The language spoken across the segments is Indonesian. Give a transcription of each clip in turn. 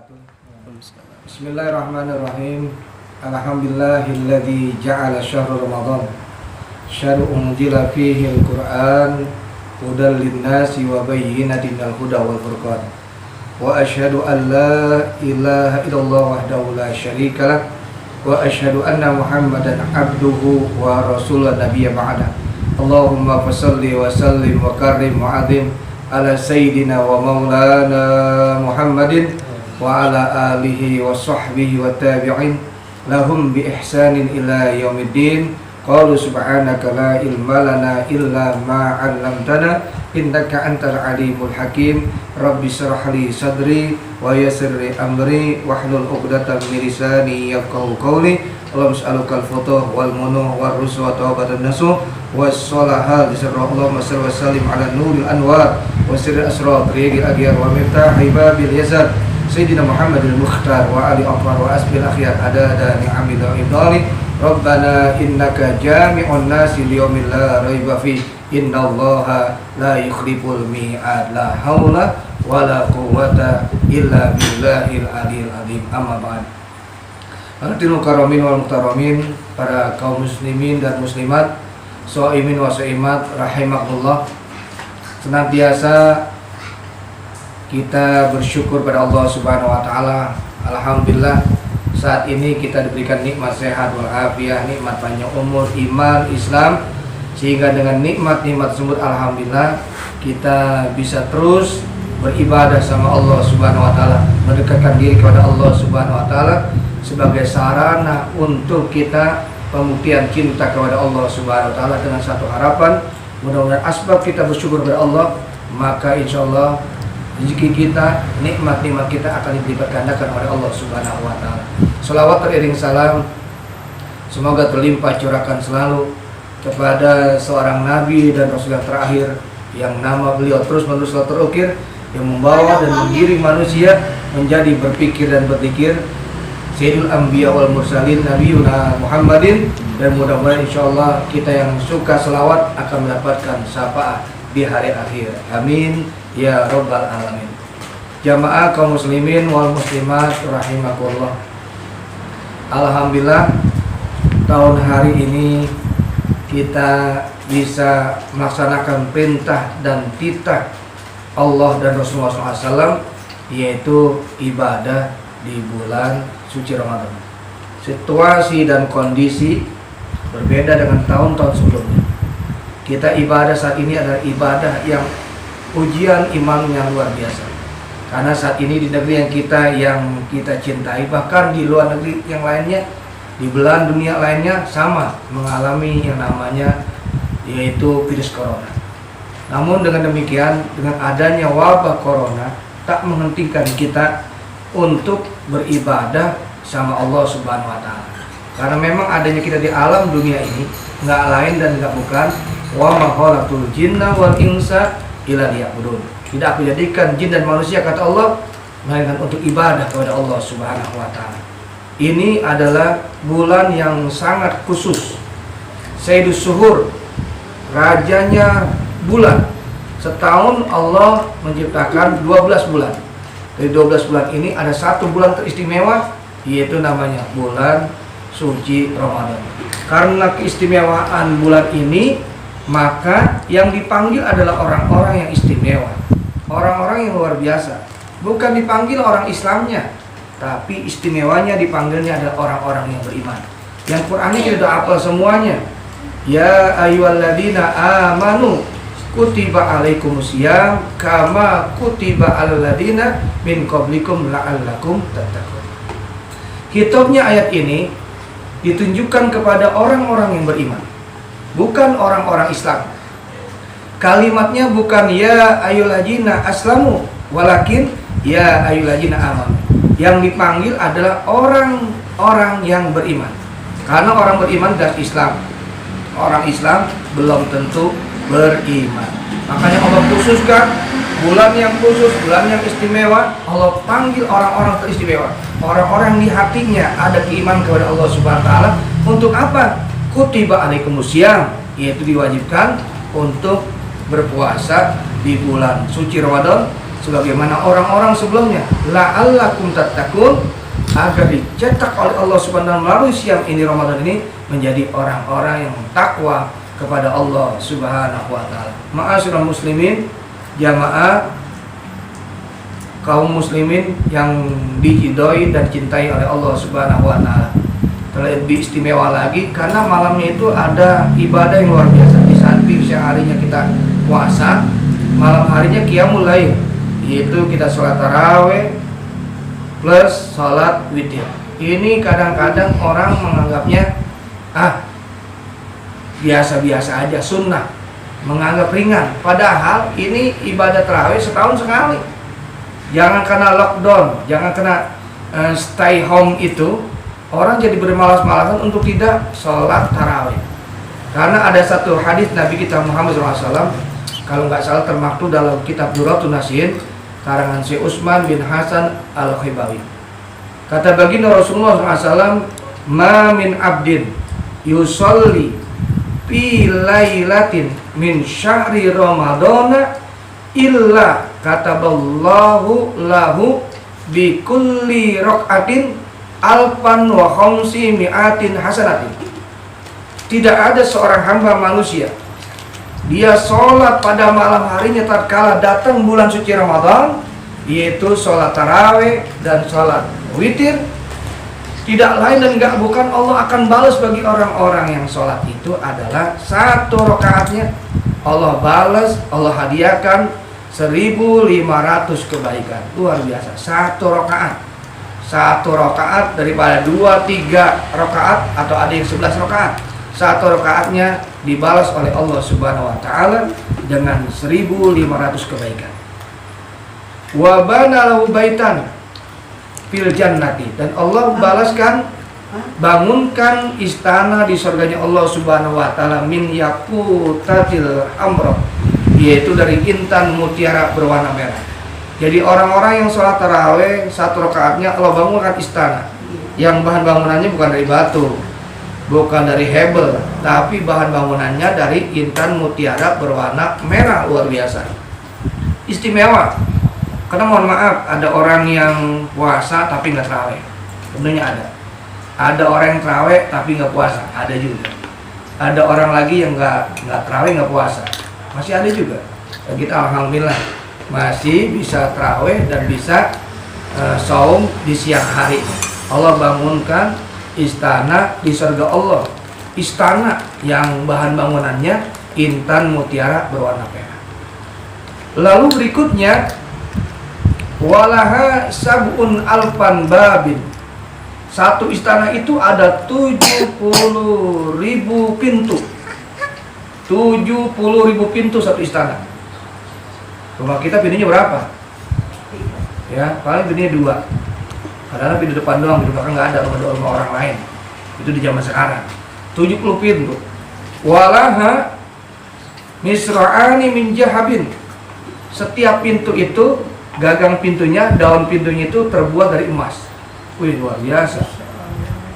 Bismillahirrahmanirrahim. Alhamdulillahilladzi ja'ala syahrul Ramadan syar'un unzila fihi al-Qur'an hudal lin-nasi wa bayyinatin minal huda wal furqan. Wa asyhadu an la ilaha illallah wahdahu la syarika lah wa asyhadu anna Muhammadan abduhu wa rasulun nabiyya ba'da. Allahumma fashalli wa sallim wa karrim wa azim ala sayyidina wa maulana Muhammadin wa ala alihi wa sahbihi wa tabi'in lahum bi ihsanin ila yaumiddin. Qalu subhanaka la ilma lana illa ma 'allamtana innaka antal alimul hakim. Rabbi shrah li sadri wa yassir li amri wahlul 'uqdatam min lisani yafqahu qawli. Allahumma as'aluka al-futuh wal munuh war ruswa wa tawbatan nasuh was salahal bisarra. Allahumma salli wa sallim ala nuril anwar wa sirril asrar riyadil aghyar wa miftahi babil yasar Sayyidina Muhammadil Mukhtar wa ali aqfar wa asbil akhyar adada ni'amil ibdali. Rabbana innaka jami'un nasi liyaumin la raiba fi innallaha la yukhliful mi'ad. La haula wa la quwwata illa billahil aliyil azim. Amma ba'd. Hadirin mukarramin wal muhtaramin, para kaum muslimin dan muslimat, shaimin wa shaimat rahimakumullah. Senantiasa kita bersyukur pada Allah Subhanahu wa taala. Alhamdulillah saat ini kita diberikan nikmat sehat wal afiah, nikmat panjang umur, iman, Islam, sehingga dengan nikmat-nikmat tersebut alhamdulillah kita bisa terus beribadah sama Allah Subhanahu wa taala, mendekatkan diri kepada Allah Subhanahu wa taala sebagai sarana untuk kita pembuktian cinta kepada Allah Subhanahu wa taala dengan satu harapan, mudah-mudahan asbab kita bersyukur kepada Allah, maka insyaallah rezeki kita, nikmat-nikmat kita akan dilipat gandakan oleh Allah Subhanahu wa taala. Selawat teriring salam semoga terlimpah curahkan selalu kepada seorang nabi dan rasul yang terakhir, yang nama beliau terus-menerus terukir, yang membawa dan menggiring manusia menjadi berpikir dan berzikir, Sayyidul Anbiya wal Mursalin Nabiyuna Muhammadin. Dan mudah-mudahan insyaallah kita yang suka selawat akan mendapatkan syafaat di hari akhir. Amin ya rabbal alamin. Jamaah kaum muslimin wal muslimat rahimakumullah. Alhamdulillah tahun hari ini kita bisa melaksanakan perintah dan titah Allah dan Rasulullah SAW, yaitu ibadah di bulan suci Ramadan. Situasi dan kondisi berbeda dengan tahun-tahun sebelumnya. Kita ibadah saat ini adalah ibadah yang ujian iman yang luar biasa. Karena saat ini di negeri yang kita cintai, bahkan di luar negeri yang lainnya, di belahan dunia lainnya sama mengalami yang namanya yaitu virus corona. Namun dengan demikian, dengan adanya wabah corona tak menghentikan kita untuk beribadah sama Allah Subhanahu wa taala. Karena memang adanya kita di alam dunia ini nggak lain dan nggak bukan wa ma khalaqtul jinna wal insa illa liya'budun. Tidak aku jadikan jin dan manusia, kata Allah, melainkan untuk ibadah kepada Allah Subhanahu wa taala. Ini adalah bulan yang sangat khusus. Sayyidus Suhur, rajanya bulan. Setahun Allah menciptakan 12 bulan. Dari 12 bulan ini ada satu bulan teristimewa, yaitu namanya bulan suci Ramadan. Karena keistimewaan bulan ini, maka yang dipanggil adalah orang-orang yang istimewa, orang-orang yang luar biasa. Bukan dipanggil orang Islamnya, tapi istimewanya dipanggilnya adalah orang-orang yang beriman. Yang Quran ini kita hafal semuanya. Ya ayyuhalladzina amanu kutiba alaikumusiyam kama kutiba alal ladzina min qablikum la'allakum tattaqun. Kitabnya ayat ini ditunjukkan kepada orang-orang yang beriman, bukan orang-orang Islam. Kalimatnya bukan ya ayyuhalladzina aslamu, walakin ya ayyuhalladzina amanu. Yang dipanggil adalah orang-orang yang beriman. Karena orang beriman dan Islam, orang Islam belum tentu beriman. Makanya Allah khususkan bulan yang khusus, bulan yang istimewa. Allah panggil orang-orang teristimewa, orang-orang di hatinya ada keimanan kepada Allah Subhanahu wa taala. Untuk apa? Kutiba alaikumusiyam, yaitu diwajibkan untuk berpuasa di bulan suci Ramadan sebagaimana orang-orang sebelumnya, la'allakum tattaqun, agar dicetak oleh Allah Subhanahu wa taala melalui siang ini, Ramadan ini, menjadi orang-orang yang takwa kepada Allah Subhanahu wa taala. Ma'asyiral muslimin, jamaah kaum muslimin yang diridhoi dan cintai oleh Allah Subhanahu wa taala. Terlebih istimewa lagi karena malamnya itu ada ibadah yang luar biasa. Di samping siang harinya kita puasa, malam harinya qiyamul lail, yaitu kita sholat tarawih plus sholat witir. Ini kadang-kadang orang menganggapnya biasa-biasa aja, sunnah, menganggap ringan. Padahal ini ibadah tarawih setahun sekali. Jangan karena lockdown, jangan karena stay home itu orang jadi bermalas-malasan untuk tidak sholat tarawih. Karena ada satu hadis Nabi kita Muhammad SAW, kalau nggak salah termaktub dalam kitab Durratun Nasihin karangan Syekh Utsman bin Hasan Al-Khibawi. Kata baginda Rasulullah SAW, ma min abdin yusolli fi lailatin min syahri ramadana illa kataballahu lahu bi kulli raqatin alfan wa khamsi mi'atin hasanatin. Tidak ada seorang hamba manusia, dia sholat pada malam harinya tatkala datang bulan suci Ramadan, yaitu sholat tarawih dan sholat witir, tidak lain dan enggak bukan Allah akan balas bagi orang-orang yang sholat itu adalah satu rakaatnya Allah balas, Allah hadiahkan 1.500 kebaikan. Luar biasa. Satu rakaat daripada 2-3 rakaat atau ada yang 11 rakaat. Satu rakaatnya dibalas oleh Allah Subhanahu wa taala dengan 1.500 kebaikan. Wa bana lahu baitan fil jannati, dan Allah balaskan, bangunkan istana di surganya Allah Subhanahu wa taala min yaqutatil amra, yaitu dari intan mutiara berwarna merah. Jadi orang-orang yang sholat tarawih satu rakaatnya Allah bangunkan istana yang bahan bangunannya bukan dari batu, bukan dari hebel, tapi bahan bangunannya dari intan mutiara berwarna merah. Luar biasa, istimewa. Karena mohon maaf, ada orang yang puasa tapi nggak tarawih, tentunya ada. Ada orang yang tarawih tapi nggak puasa, ada juga. Ada orang lagi yang nggak tarawih nggak puasa, masih ada juga. Dan kita alhamdulillah masih bisa tarawih dan bisa saum di siang hari. Allah bangunkan istana di surga Allah, istana yang bahan bangunannya intan mutiara berwarna merah. Lalu berikutnya, walaha sab'un alfan babin, satu istana itu ada 70.000 pintu. 70.000 pintu satu istana. Rumah kita pintunya berapa? Ya, paling pintunya 2. Padahal pintu depan doang, pintu belakang nggak ada, rumah orang lain. Itu di zaman sekarang. 70 pintu. Walaha misra'ani min jahabin, setiap pintu itu, gagang pintunya, daun pintunya itu terbuat dari emas. Wih, luar biasa.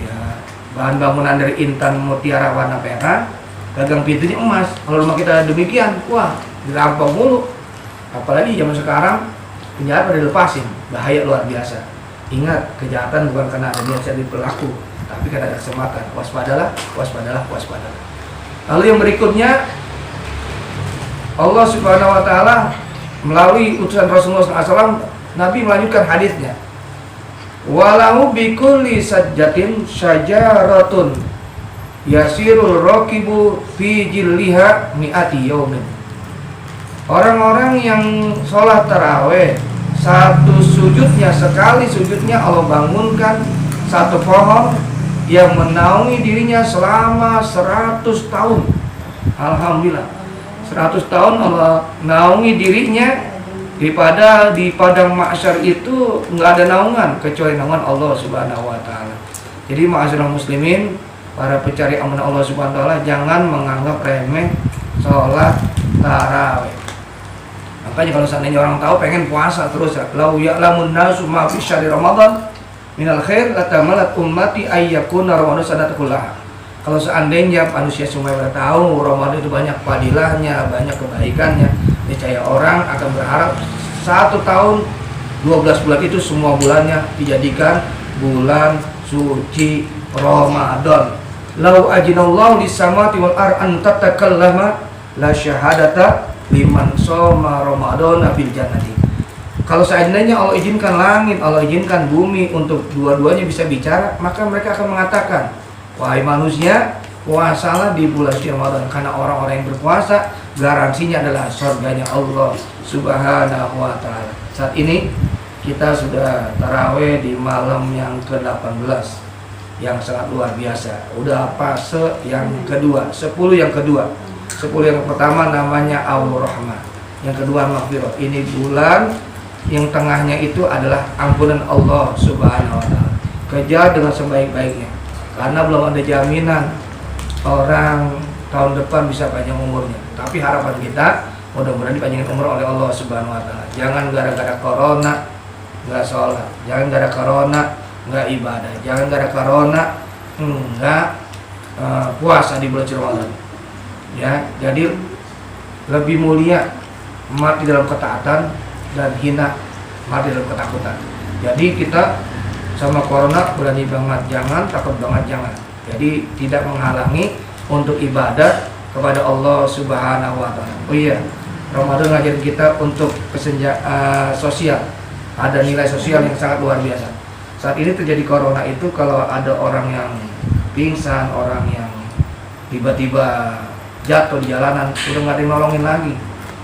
Ya, bahan bangunan dari intan mutiara warna merah, gagang pintunya emas. Kalau rumah kita demikian, wah, dirampok mulu. Apalagi zaman sekarang penjahat pada dilepasin, bahaya luar biasa. Ingat, kejahatan bukan karena ada niat jadi pelaku, tapi karena ada kesempatan. Waspadalah, waspadalah, waspadalah. Lalu yang berikutnya, Allah Subhanahu wa taala melalui utusan Rasulullah SAW, Nabi melanjutkan hadisnya. Walahu bikulli sajjatin syajaratun yasirul raqibu fi jilliha mi'ati yaumin. Orang-orang yang sholat tarawih, satu sujudnya, sekali sujudnya Allah bangunkan satu pohon yang menaungi dirinya selama 100 tahun. Alhamdulillah, 100 tahun Allah naungi dirinya, daripada di padang mahsyar itu nggak ada naungan kecuali naungan Allah Subhanahu wa taala. Jadi ma'asyiral muslimin, para pencari amanah Allah Subhanahu wa taala, jangan menganggap remeh sholat tarawih. Makanya kalau seandainya orang tahu pengen puasa terus, lau ya'lamun nasu ma fi syahri ramadan minal khair latamalat ummati ayyakuna ramadan sanata kullaha. Kalau seandainya manusia semua pada tahu Ramadan itu banyak fadilahnya, banyak kebaikannya, niscaya orang akan berharap 1 tahun 12 bulan itu semua bulannya dijadikan bulan suci Ramadan. Lau ajinallahu lis-samawati wal ar an tatakallama la syahadata liman shoma Ramadana bil jannati. Kalau seandainya Allah izinkan langit, Allah izinkan bumi untuk dua-duanya bisa bicara, maka mereka akan mengatakan, wahai manusia, puasalah di bulan suci Ramadan, karena orang-orang yang berpuasa garansinya adalah surganya Allah Subhanahu wa taala. Saat ini kita sudah tarawih di malam yang ke-18 yang sangat luar biasa. Udah fase yang kedua, 10 yang kedua. 10 yang pertama namanya Aul Rahmah, yang kedua Maghfirah. Ini bulan yang tengahnya itu adalah ampunan Allah Subhanahu wa taala. Kejar dengan sebaik-baiknya, karena belum ada jaminan orang tahun depan bisa panjang umurnya. Tapi harapan kita mudah-mudahan dipanjangin umur oleh Allah Subhanahu wa taala. Jangan gara-gara corona nggak sholat, jangan gara-gara corona nggak ibadah, jangan gara-gara corona nggak puasa di bulan Ramadan. Ya, jadi lebih mulia mati dalam ketaatan dan hina mati dalam ketakutan. Jadi kita sama corona berani banget jangan, takut banget jangan. Jadi tidak menghalangi untuk ibadah kepada Allah Subhanahu wa taala. Oh iya, Ramadan ngajarin kita untuk kesenjangan sosial. Ada nilai sosial yang sangat luar biasa. Saat ini terjadi corona itu, kalau ada orang yang pingsan, orang yang tiba-tiba jatuh di jalanan, udah nggak ada yang nolongin lagi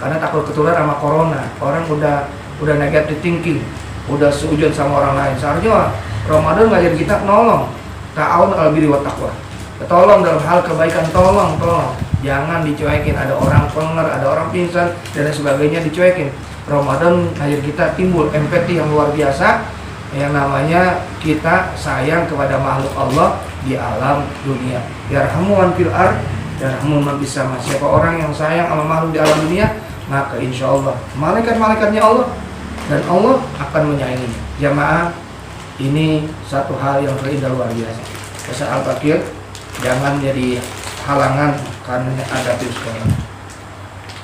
karena takut ketularan sama corona. Orang udah negative thinking, udah seujun sama orang lain. Seharusnya Ramadan ngajarin kita nolong, ta'awun 'alal birri wat taqwa. Tolong dalam hal kebaikan, tolong. Jangan dicuekin, ada orang penger, ada orang pingsan dan sebagainya dicuekin. Ramadan ngajarin kita timbul empati yang luar biasa, yang namanya kita sayang kepada makhluk Allah di alam dunia. Yarhamu man fil ard, yarhamu man fis sama. Siapa orang yang sayang sama makhluk di alam dunia, maka insya Allah malaikat-malaikatnya Allah dan Allah akan menyayanginya. Jamaah, ini satu hal yang terindah luar biasa. Pesan Al-Fakir, jangan jadi halangan karena ada virus corona.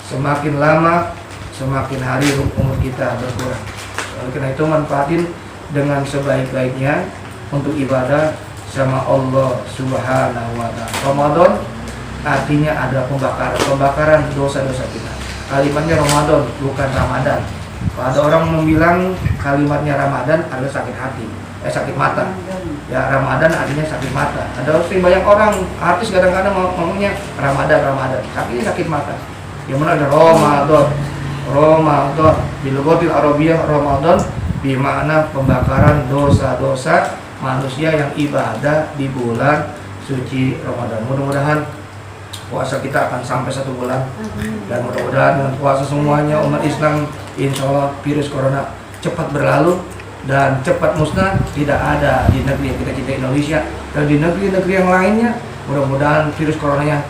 Semakin lama, semakin hari umur kita berkurang. Oleh karena itu manfaatin dengan sebaik-baiknya untuk ibadah sama Allah Subhanahu wa taala. Ramadan artinya ada pembakaran dosa-dosa kita. Kalimatnya Ramadan, bukan Ramadan. Kalau ada orang membilang kalimatnya Ramadan adalah sakit hati, sakit mata. Ya, Ramadan artinya sakit mata. Ada banyak orang artis kadang-kadang ngomongnya Ramadan, tapi ini sakit mata. Yang mana ada Ramadan bil lughatil arabiyyah, Ramadan bermakna pembakaran dosa-dosa manusia yang ibadah di bulan suci Ramadan. Mudah-mudahan puasa kita akan sampai 1 bulan, dan mudah-mudahan dengan puasa semuanya umat Islam insya Allah virus corona cepat berlalu dan cepat musnah, tidak ada di negeri yang kita cintai Indonesia dan di negeri-negeri yang lainnya. Mudah-mudahan virus coronanya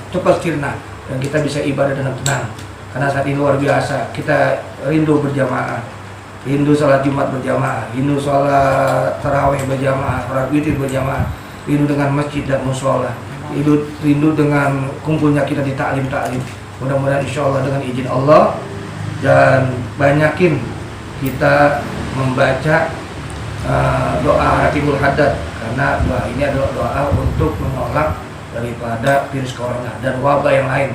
cepat sirna dan kita bisa ibadah dengan tenang, karena saat ini luar biasa. Kita rindu berjamaah, rindu sholat Jumat berjamaah, rindu sholat tarawih berjamaah, sholat witir berjamaah, rindu dengan masjid dan mushola, rindu dengan kumpulnya kita di taklim. Mudah-mudahan insya Allah dengan izin Allah, dan banyakin kita membaca doa Ratibul Haddad, karena doa ini adalah doa untuk menolak daripada virus corona dan wabah yang lain.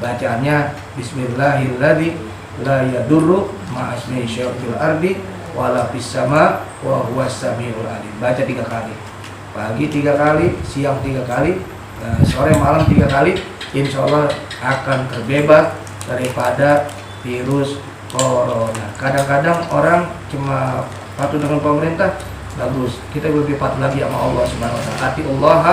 Bacaannya Bismillahirrahmanirrahim, la yadurru ma'asmi syai'un ardi wala fis sama wa huwas samiul alim. Baca 3 kali, pagi 3 kali, siang 3 kali, sore malam 3 kali, insya Allah akan terbebas daripada virus corona. Kadang-kadang orang cuma patuh dengan pemerintah, bagus. Kita lebih patuh lagi sama Allah Subhanahu wa taala. Atiullah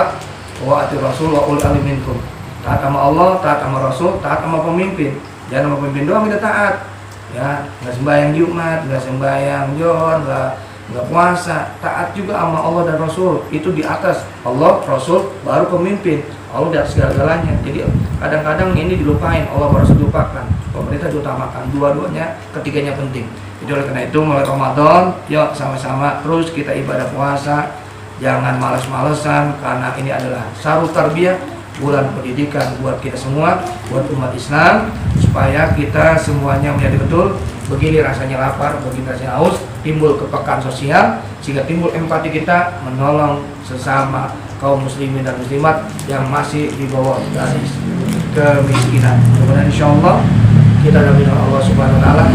wa ati Rasul wa ul alim minkum. Taat sama Allah, taat sama Rasul, taat sama pemimpin. Jangan sama pemimpin doang kita taat. Ya, enggak sembahyang Jumat, enggak sembahyang Johor, enggak puasa. Taat juga sama Allah dan Rasul. Itu di atas Allah, Rasul, baru pemimpin. Allah di atas segala-galanya. Jadi kadang-kadang ini dilupain, Allah baru dilupakan, pemerintah diutamakan. Dua-duanya, ketiganya penting. Jadi oleh karena itu mulai Ramadan, yuk sama-sama terus kita ibadah puasa. Jangan malas-malesan, karena ini adalah sarut tarbiyah, bulan pendidikan buat kita semua, buat umat Islam, supaya kita semuanya menjadi betul. Begini rasanya lapar, begini rasanya haus, timbul kepekaan sosial, sehingga timbul empati kita menolong sesama kaum muslimin dan muslimat yang masih di bawah garis kemiskinan. Kemudian insyaallah kita dalam Allah Subhanahu wa taala,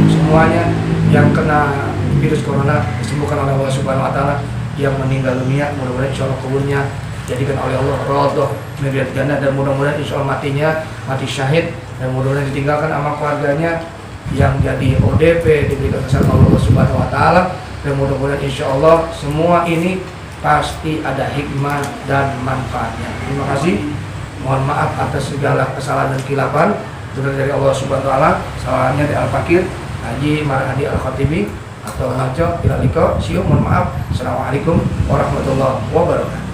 semuanya yang kena virus corona disembuhkan oleh Allah Subhanahu wa taala, yang meninggal dunia mudah-mudahan insyaallah kuburnya jadikan oleh Allah radhah meriat jannah, dan mudah-mudahan insyaallah matinya mati syahid, dan mudah-mudahan ditinggalkan sama keluarganya yang jadi ODP diberikan kesehatan Allah Subhanahu wa taala, dan mudah-mudahan insyaallah semua ini pasti ada hikmah dan manfaatnya. Terima kasih. Mohon maaf atas segala kesalahan dan khilapan. Benar dari Allah Subhanahu wa taala. Salahnya dari Al-Fakir Haji Marhadi Al-Khatibi atau Najo Ilaliko. Mohon maaf. Assalamualaikum warahmatullahi wabarakatuh.